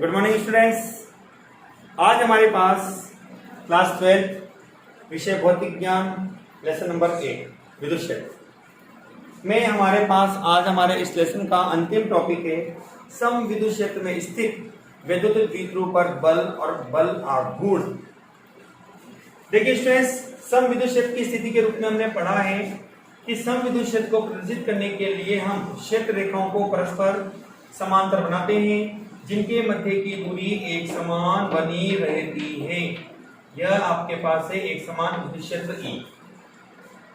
Good morning students. आज हमारे पास class 12 विषय भौतिक ज्ञान लेसन नंबर 1 विद्युत क्षेत्र में हमारे पास आज हमारे इस लेसन का अंतिम टॉपिक है सम विद्युत क्षेत्र में स्थित विद्युत द्विध्रुव पर बल और बल आघूर्ण। देखिए स्टूडेंट्स, सम विद्युत क्षेत्र की स्थिति के रूप में हमने पढ़ा है कि सम विद्युत क्षेत्र को प्रदर्शित करने के लिए हम क्षेत्र रेखाओं को परस्पर समांतर बनाते हैं जिनके मध्य की दूरी एक समान बनी रहती है। यह आपके पास है एक समान विद्युत क्षेत्र E।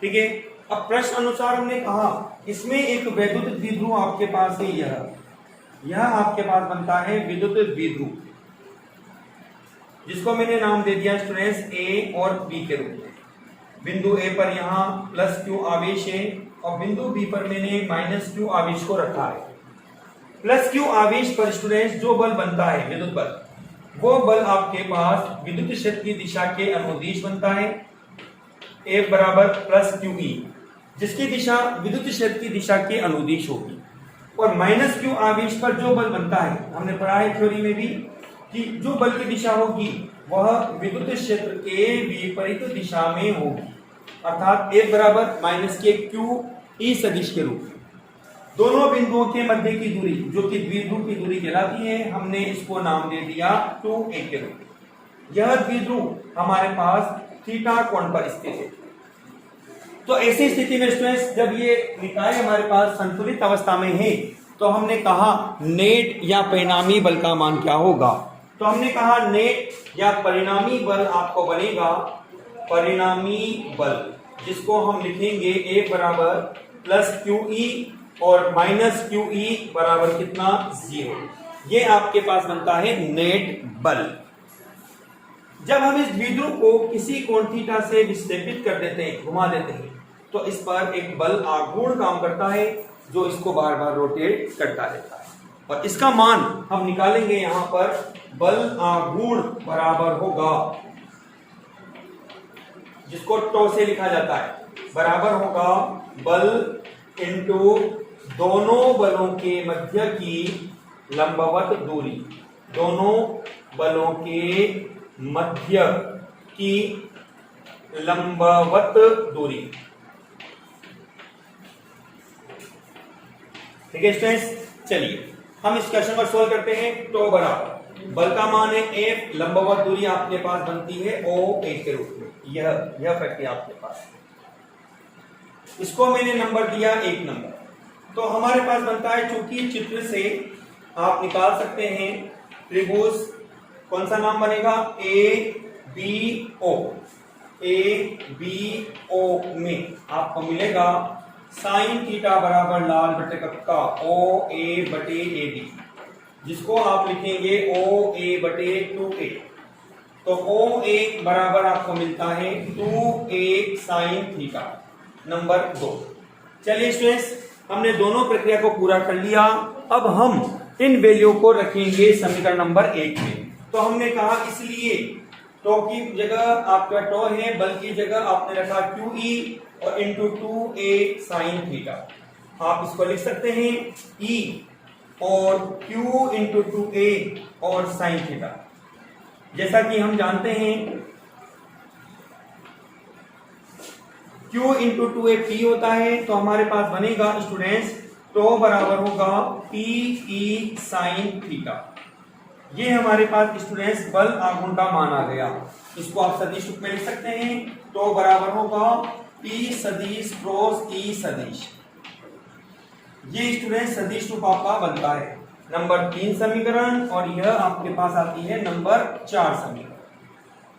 ठीक है, अब प्रश्न अनुसार हमने कहा इसमें एक वैद्युत द्विध्रुव आपके पास है। यह आपके पास बनता है विद्युत द्विध्रुव, जिसको मैंने नाम दे दिया स्टूडेंट्स A और B के रूप में। बिंदु A पर यहाँ +q आवेश है और बिंदु B पर मैंने -q आवेश को रखा है। +q आवेश पर स्टूडेंट्स जो बल बनता है विद्युत बल, वो बल आपके पास विद्युत क्षेत्र की दिशा के अनुदिश बनता है। F बराबर +qE, जिसकी दिशा विद्युत क्षेत्र की दिशा के अनुदिश होगी। और -q आवेश पर जो बल बनता है, हमने पढ़ा है थ्योरी में भी कि जो बल की दिशा होगी वह विद्युत क्षेत्र के विपरीत दिशा में होगी, अर्थात F बराबर -q E सदिश के रूप में। दोनों बिंदुओं के मध्य की दूरी जो कि द्विध्रुव की दूरी कहलाती है, हमने इसको नाम दे दिया 2a के रूप में। यह द्विध्रुव हमारे पास थीटा कोण पर स्थित है। तो ऐसी स्थिति में स्टूडेंट्स जब ये निकाय हमारे पास संतुलित अवस्था में है तो हमने कहा नेट या परिणामी बल का मान क्या होगा। तो हमने कहा नेट या परिणामी बल आपको बनेगा परिणामी बल, जिसको हम लिखेंगे A बराबर +qE और -qE बराबर कितना 0। ये आपके पास बनता है नेट बल। जब हम इस द्विध्रुव को किसी कोण थीटा से विस्थापित कर देते हैं, घुमा देते हैं, तो इस पर एक बल आघूर्ण काम करता है जो इसको बार बार रोटेट करता रहता है। और इसका मान हम निकालेंगे यहां पर बल आघूर्ण बराबर होगा, जिसको टो से लिखा जाता है, बराबर होगा बल इंटू दोनों बलों के मध्य की लंबवत दूरी। दोनों बलों के मध्य की लंबवत दूरी। ठीक है स्टूडेंट्स, चलिए हम इस क्वेश्चन को सॉल्व करते हैं। तो बराबर बल का मान है F, लंबवत दूरी आपके पास बनती है OA के रूप में। यह प्रक्रिया आपके पास है। इसको मैंने नंबर दिया 1 नंबर। तो हमारे पास बनता है, चूंकि चित्र से आप निकाल सकते हैं त्रिभुज, कौन सा नाम बनेगा ABO। ABO में आपको मिलेगा साइन थीटा बराबर लाल बटे कक्का OA बटे AB, जिसको आप लिखेंगे OA बटे 2A। तो OA बराबर आपको मिलता है 2A साइन थीटा नंबर 2। चलिए स्टूडेंट्स, हमने दोनों प्रक्रिया को पूरा कर लिया। अब हम इन वैल्यू को रखेंगे समीकरण नंबर 1 में। तो हमने कहा इसलिए टो की जगह आपका टो है, बल की जगह आपने रखा QE और इंटू 2A साइन थीटा। आप इसको लिख सकते हैं E और Q इंटू 2A और साइन थीटा। जैसा कि हम जानते हैं Q इंटू 2A P होता है, तो हमारे पास बनेगा स्टूडेंट्स टो बराबर होगा PE साइन थीटा। ये हमारे पास स्टूडेंट्स बल आघूर्ण का मान आ गया। इसको आप सदिश रूप में लिख सकते हैं। टो बराबर होगा P सदिश क्रॉस E सदिश। ये स्टूडेंट सदिश रूप आपका बनता है नंबर 3 समीकरण, और यह आपके पास आती है नंबर 4 समीकरण।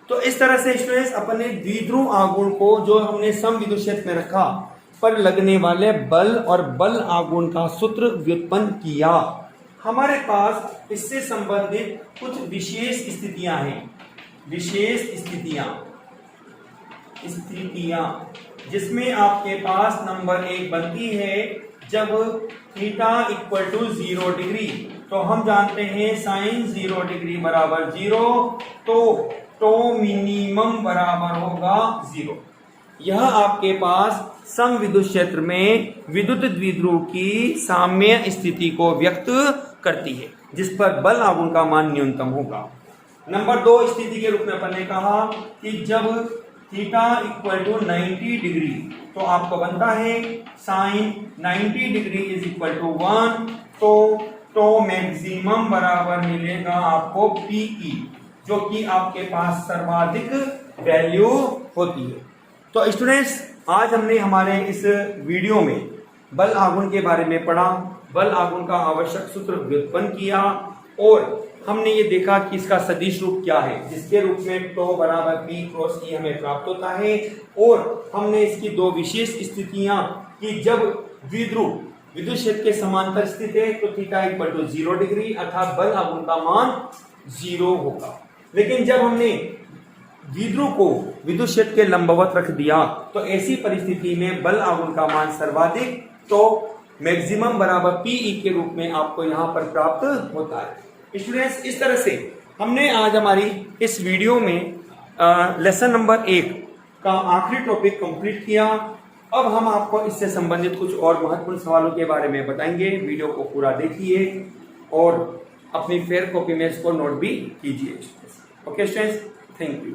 तो इस तरह से स्टूडेंट्स अपने द्विध्रुव आघूर्ण को जो हमने सम विद्युत क्षेत्र में रखा पर लगने वाले बल और बल आघूर्ण का सूत्र व्युत्पन्न किया। हमारे पास इससे संबंधित कुछ विशेष स्थितियां हैं। विशेष स्थितियां जिसमें आपके पास नंबर 1 बनती है जब थीटा इक्वल टू 0 डिग्री। तो हम जानते हैं साइन 0 डिग्री बराबर 0, तो मिनिमम बराबर होगा 0। यह आपके पास सम विद्युत क्षेत्र में विद्युत द्विध्रुव की साम्य स्थिति को व्यक्त करती है, जिस पर बल आघूर्ण का मान न्यूनतम होगा। नंबर 2 स्थिति के रूप में अपन ने कहा कि जब थीटा इक्वल टू 90 डिग्री, तो आपको बनता है sine 90 degree is equal to 1, तो मैक्सिमम बराबर मिलेगा आपको पीई, जो कि आपके पास सर्वाधिक वैल्यू होती है। तो स्टूडेंट्स, आज हमने हमारे इस वीडियो में बल आघूर्ण के बारे में पढ़ा, बल आघूर्ण का आवश्यक सूत्र व्युत्पन्न किया, और हमने ये देखा कि इसका सदिश रूप क्या है, जिसके रूप में टो बराबर पी क्रॉस ई हमें प्राप्त होता है। और हमने इसकी दो विशेष स्थितियां कि जब द्विध्रुव विद्युत क्षेत्र के समांतर स्थित है तो थीटा इक्वल टू 0 डिग्री अर्थात बल आघूर्ण का मान 0 होगा। लेकिन जब हमने द्विध्रुव को विद्युत क्षेत्र के लंबवत रख दिया तो ऐसी परिस्थिति में बल आघूर्ण का मान सर्वाधिक, तो मैक्सिमम बराबर पीई के रूप में आपको यहां पर प्राप्त होता है। स्टूडेंट्स, इस तरह से हमने आज हमारी इस वीडियो में लेसन नंबर 1 का आखिरी टॉपिक कंप्लीट किया। अब हम आपको इससे संबंधित कुछ और महत्वपूर्ण सवालों के बारे में बताएंगे। वीडियो को पूरा देखिए और अपनी फेयर कॉपी में इसको नोट भी कीजिए। Okay students, thank you.